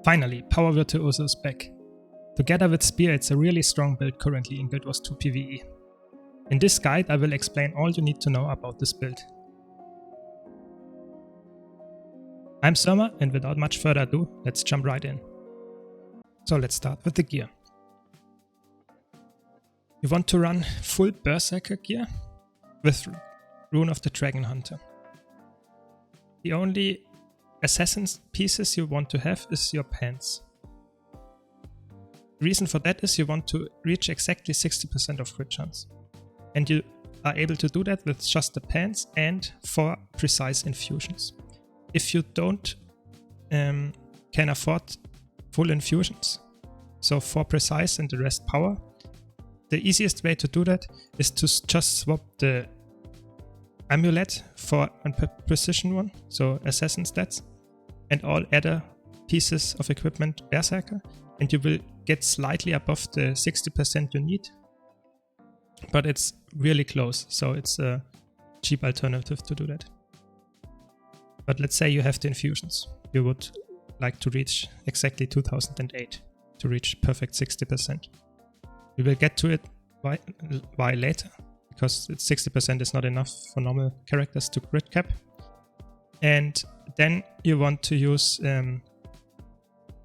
Finally, Power Virtuoso is back. Together with Spear, it's a really strong build currently in Guild Wars 2 PvE. In this guide, I will explain all you need to know about this build. I'm Surma, and without much further ado, let's jump right in. So let's start with the gear. You want to run full Berserker gear with Rune of the Dragon Hunter. The only assassin's pieces you want to have is your pants. The reason for that is you want to reach exactly 60% of crit chance. And you are able to do that with just the pants and 4 precise infusions. If you don't can afford full infusions, so 4 precise and the rest power, the easiest way to do that is to just swap the amulet for a precision one, so assassin stats, and all other pieces of equipment berserker, and you will get slightly above the 60% you need. But it's really close, so it's a cheap alternative to do that. But let's say you have the infusions. You would like to reach exactly 2008 to reach perfect 60%. We will get to it why later, because 60% is not enough for normal characters to crit cap. And then you want to use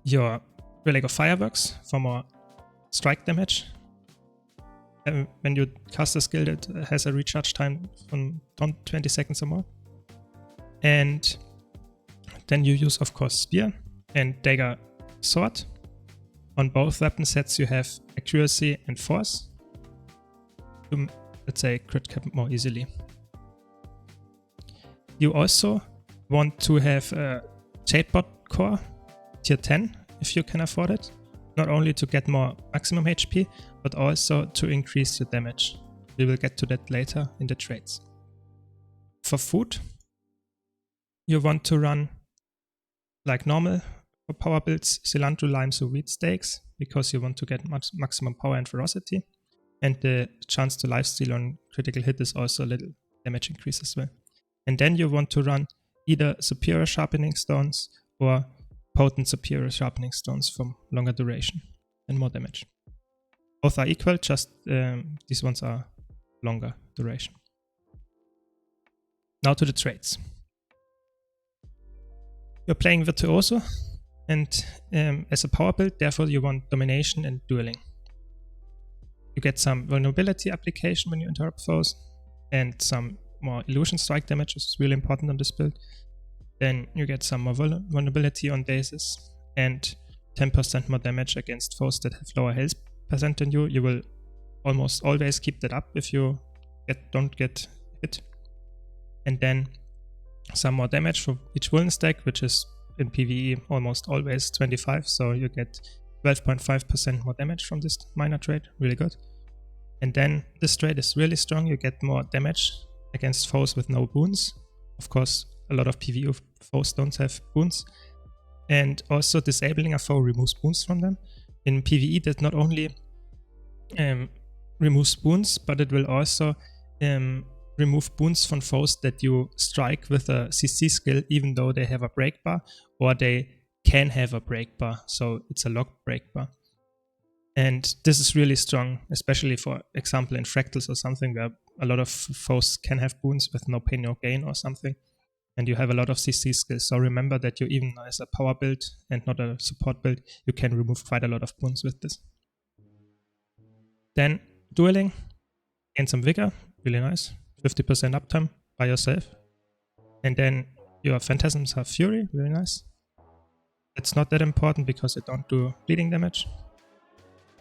your Relic of Fireworks for more strike damage. When you cast a skill that has a recharge time from 20 seconds or more. And then you use, of course, Spear and Dagger Sword. On both weapon sets you have accuracy and force to, let's say, crit cap more easily. You also want to have a Jadebot core tier 10 if you can afford it, not only to get more maximum HP, but also to increase your damage. We will get to that later in the trades. For food, you want to run like normal for power builds, cilantro, limes, or wheat steaks, because you want to get maximum power and ferocity, and the chance to lifesteal on critical hit is also a little damage increase as well. And then you want to run either superior sharpening stones or potent superior sharpening stones from longer duration and more damage. Both are equal, just these ones are longer duration. Now to the traits. You're playing Virtuoso, and as a power build, therefore you want domination and dueling. You get some vulnerability application when you interrupt foes, and some more illusion strike damage, which is really important on this build. Then you get some more vulnerability on dazes, and 10% more damage against foes that have lower health percent than you. You will almost always keep that up if you don't get hit. And then some more damage for each Vuln stack, which is in PvE almost always 25, so you get 12.5% more damage from this minor trait, really good. And then this trait is really strong, you get more damage against foes with no boons. Of course, a lot of PvE foes don't have boons. And also disabling a foe removes boons from them. In PvE that not only removes boons, but it will also remove boons from foes that you strike with a CC skill, even though they have a break bar, or they can have a break bar, so it's a locked break bar. And this is really strong, especially for example in fractals or something where a lot of foes can have boons with no pain no gain or something, and you have a lot of CC skills. So remember that you, even as a power build and not a support build, you can remove quite a lot of boons with this. Then dueling, gain some vigor, really nice. 50% uptime by yourself. And then your phantasms have fury, really nice. It's not that important because they don't do bleeding damage.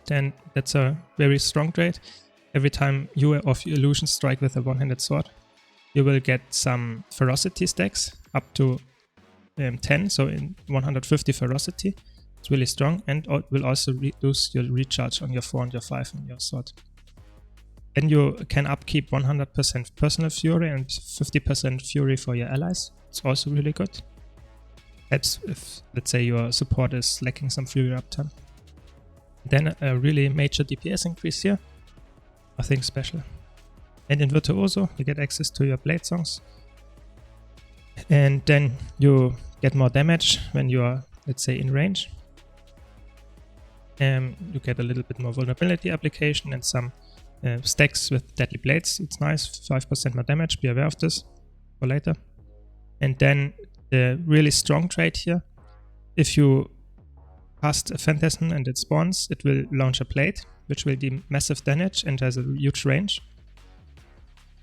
Then that's a very strong trait. Every time you of illusion strike with a one-handed sword, you will get some ferocity stacks up to 10, so in 150 ferocity. It's really strong, and will also reduce your recharge on your 4 and your 5 on your sword. Then you can upkeep 100% personal fury and 50% fury for your allies. It's also really good. Helps if, let's say, your support is lacking some fury uptime. Then a really major DPS increase here. Nothing special. And in Virtuoso, you get access to your blade songs. And then you get more damage when you are, let's say, in range. You get a little bit more vulnerability application and some stacks with deadly blades. It's nice, 5% more damage, be aware of this for later. And then the really strong trait here, if you cast a Phantasm and it spawns, it will launch a blade, which will do massive damage and has a huge range.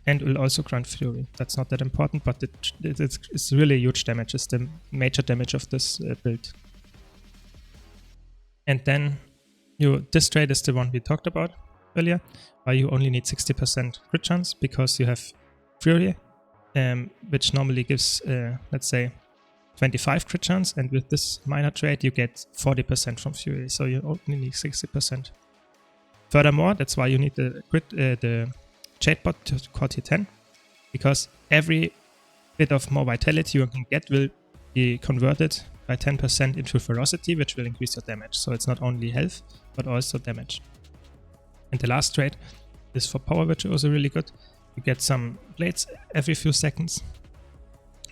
And will also grant Fury. That's not that important, but it's really huge damage. It's the major damage of this build. And then this trait is the one we talked about earlier, where you only need 60% crit chance because you have Fury, which normally gives, let's say, 25 crit chance, and with this minor trait you get 40% from Fury, so you only need 60%. Furthermore, that's why you need the Jade bot to core tier 10, because every bit of more vitality you can get will be converted by 10% into ferocity, which will increase your damage. So it's not only health, but also damage. And the last trait is for Power Virtuoso really good. You get some blades every few seconds,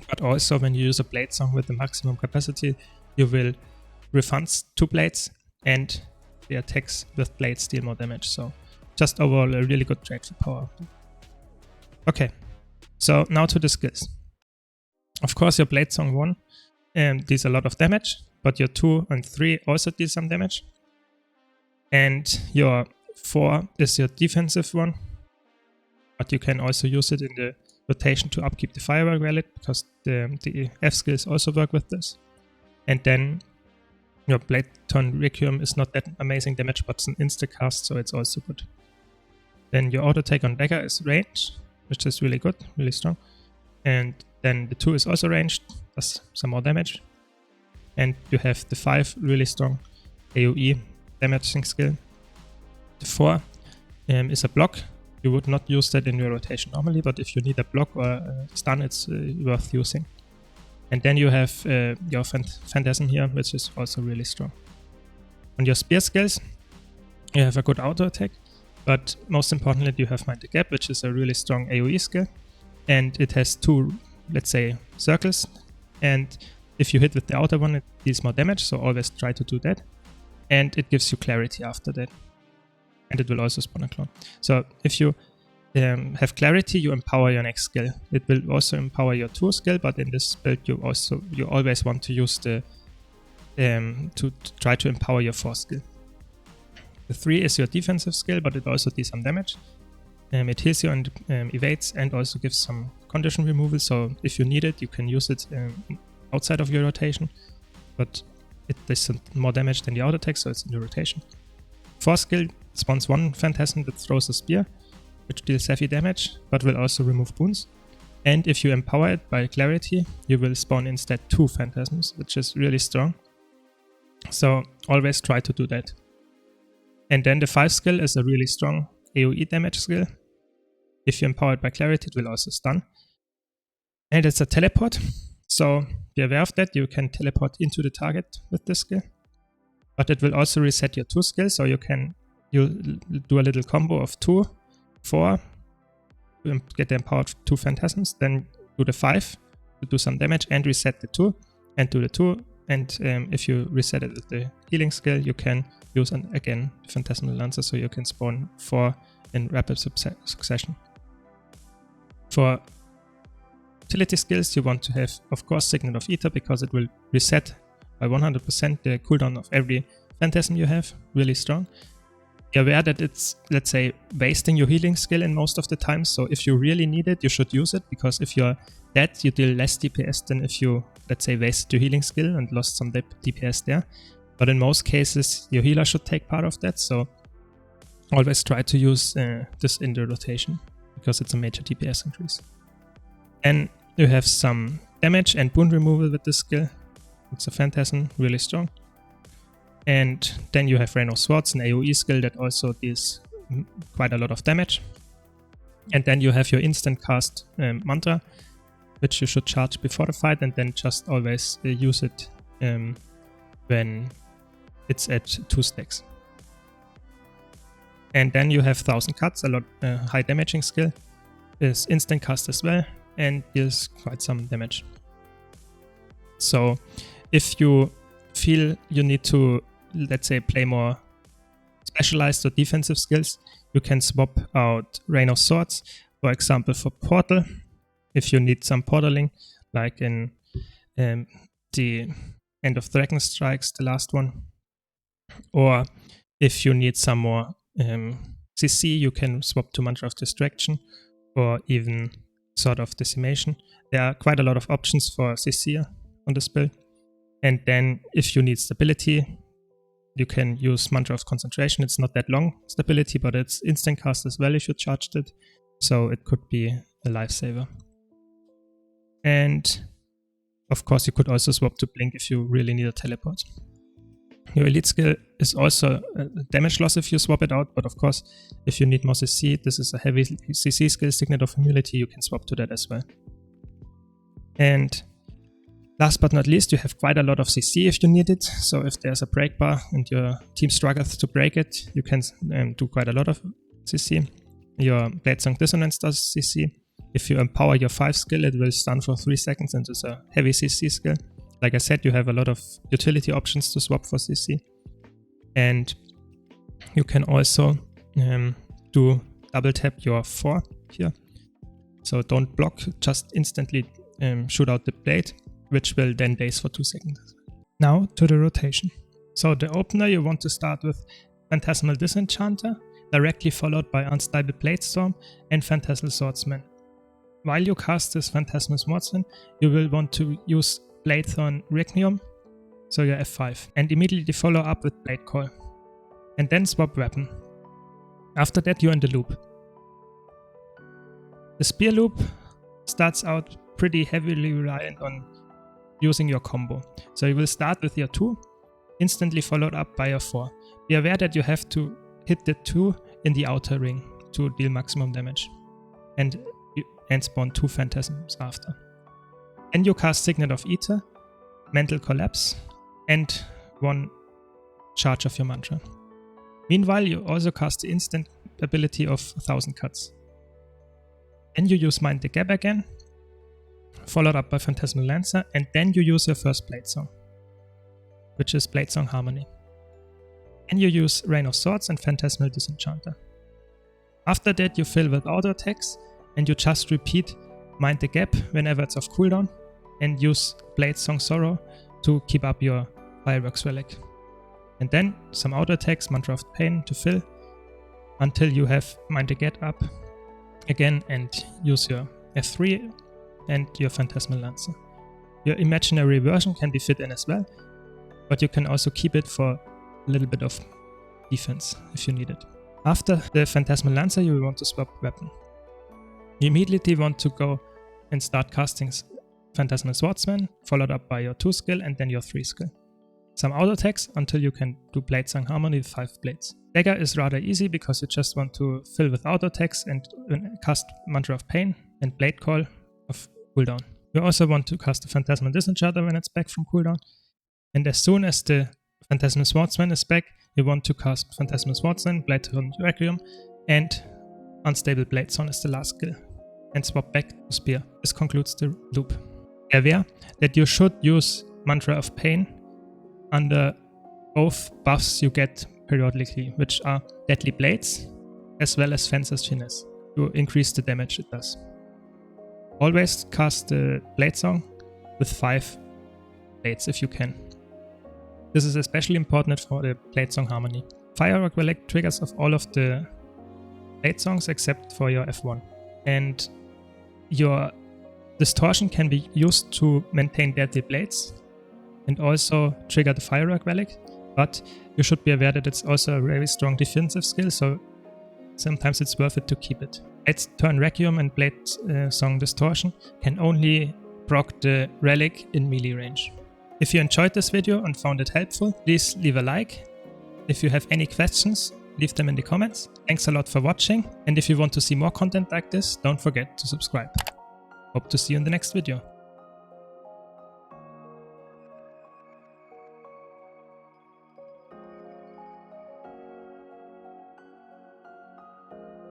but also when you use a blade song with the maximum capacity, you will refund 2 blades and the attacks with blades deal more damage. So just overall a really good trait for Power. Okay, so now to the skills. Of course your blade song 1 deals a lot of damage, but your 2 and 3 also deal some damage. And your 4 is your defensive one, but you can also use it in the rotation to upkeep the firework relic, because the F skills also work with this. And then your Blade Ton Requiem is not that amazing damage, but it's an insta cast, so it's also good. Then your auto attack on dagger is ranged, which is really good, really strong. And then the 2 is also ranged, does some more damage. And you have the 5 really strong AoE damaging skill. The 4 is a block. You would not use that in your rotation normally, but if you need a block or a stun, it's worth using. And then you have your Phantasm here, which is also really strong. On your spear skills, you have a good auto attack, but most importantly you have Mind the Gap, which is a really strong AoE skill. And it has 2, let's say, circles. And if you hit with the outer one, it deals more damage, so always try to do that. And it gives you clarity after that. And it will also spawn a clone. So if you have clarity, you empower your next skill. It will also empower your 2 skill, but in this build you always want to use the to try to empower your 4 skill. The 3 is your defensive skill, but it also deals some damage. It heals you and evades, and also gives some condition removal, so if you need it, you can use it outside of your rotation, but it does more damage than the auto attack, so it's in the rotation. 4 skill spawns 1 Phantasm that throws a spear, which deals heavy damage, but will also remove boons. And if you empower it by clarity, you will spawn instead 2 Phantasms, which is really strong. So always try to do that. And then the 5 skill is a really strong AoE damage skill. If you empower it by clarity, it will also stun. And it's a teleport, so be aware of that. You can teleport into the target with this skill. But it will also reset your 2 skills, so you do a little combo of 2, 4, to get the empowered 2 Phantasms, then do the 5 to do some damage and reset the 2, and do the 2. And if you reset it with the healing skill, you can use again the Phantasmal Lancer, so you can spawn 4 in rapid succession. For utility skills, you want to have, of course, Signet of Ether, because it will reset by 100% the cooldown of every Phantasm you have, really strong. Be aware that it's, let's say, wasting your healing skill in most of the time, so if you really need it, you should use it, because if you're dead, you deal less DPS than if you, let's say, wasted your healing skill and lost some DPS there. But in most cases, your healer should take part of that, so always try to use this in the rotation, because it's a major DPS increase. And you have some damage and boon removal with this skill. It's a Phantasm, really strong. And then you have Rain of Swords, an AoE skill that also deals quite a lot of damage. And then you have your instant cast mantra, which you should charge before the fight, and then just always use it when it's at 2 stacks. And then you have 1000 Cuts, a lot high damaging skill, is instant cast as well, and deals quite some damage. So if you feel you need to, let's say, play more specialized or defensive skills, you can swap out Rain of Swords, for example for Portal, if you need some portaling, like in the End of Dragon Strikes, the last one. Or if you need some more CC, you can swap to Mantra of Distraction, or even Sword of Decimation. There are quite a lot of options for CC on this build. And then if you need stability, you can use Mantra of Concentration. It's not that long stability, but it's instant cast as well if you charged it. So it could be a lifesaver. And of course, you could also swap to Blink if you really need a teleport. Your elite skill is also a damage loss if you swap it out, but of course, if you need more CC, this is a heavy CC skill, Signet of Humility, you can swap to that as well. And last but not least, you have quite a lot of CC if you need it. So if there's a break bar and your team struggles to break it, you can do quite a lot of CC. Your Bladesong Dissonance does CC. If you empower your 5 skill, it will stun for 3 seconds and it's a heavy CC skill. Like I said, you have a lot of utility options to swap for CC. And you can also do double tap your 4 here. So don't block, just instantly shoot out the blade, which will then daze for 2 seconds. Now to the rotation. So the opener, you want to start with Phantasmal Disenchanter, directly followed by Unstable Bladestorm and Phantasmal Swordsman. While you cast this Phantasmal Swordsman, you will want to use Bladethorn Requiem, so your F5, and immediately follow up with Blade Call. And then swap weapon. After that, you're in the loop. The spear loop starts out pretty heavily reliant on using your combo. So you will start with your 2, instantly followed up by your 4. Be aware that you have to hit the 2 in the outer ring to deal maximum damage. And spawn 2 phantasms after. Then you cast Signet of Ether, Mental Collapse, and 1 charge of your mantra. Meanwhile, you also cast the instant ability of 1000 Cuts. Then you use Mind the Gap again, followed up by Phantasmal Lancer, and then you use your first Bladesong, which is Bladesong Harmony. Then you use Rain of Swords and Phantasmal Disenchanter. After that, you fill with auto attacks, and you just repeat Mind the Gap whenever it's off cooldown, and use Bladesong Sorrow to keep up your Fireworks Relic. And then some auto attacks, Mantra of Pain to fill, until you have Mind the Gap up again and use your F3 and your Phantasmal Lancer. Your imaginary version can be fit in as well, but you can also keep it for a little bit of defense if you need it. After the Phantasmal Lancer, you will want to swap weapon. You immediately want to go and start casting Phantasmal Swordsman, followed up by your 2 skill and then your 3 skill. Some auto attacks until you can do Bladesong Harmony with 5 blades. Dagger is rather easy because you just want to fill with auto attacks and cast Mantra of Pain and Blade Call of cooldown. You also want to cast the Phantasmal Disenchanter when it's back from cooldown. And as soon as the Phantasmal Swordsman is back, you want to cast Phantasmal Swordsman, Bladethorn Requiem, and Unstable Bladesong is the last skill, and swap back to Spear. This concludes the loop. Be aware that you should use Mantra of Pain under both buffs you get periodically, which are Deadly Blades as well as Fencer's Finesse, to increase the damage it does. Always cast the Bladesong with 5 blades if you can. This is especially important for the Bladesong Harmony. Firework Relic triggers of all of the Bladesongs except for your F1. And your Distortion can be used to maintain Deadly Blades and also trigger the Firework Relic, but you should be aware that it's also a very strong defensive skill, so sometimes it's worth it to keep it. Bladethorn Requiem and Bladesong Distortion can only proc the relic in melee range. If you enjoyed this video and found it helpful, please leave a like. If you have any questions, leave them in the comments. Thanks a lot for watching, and if you want to see more content like this, don't forget to subscribe. Hope to see you in the next video.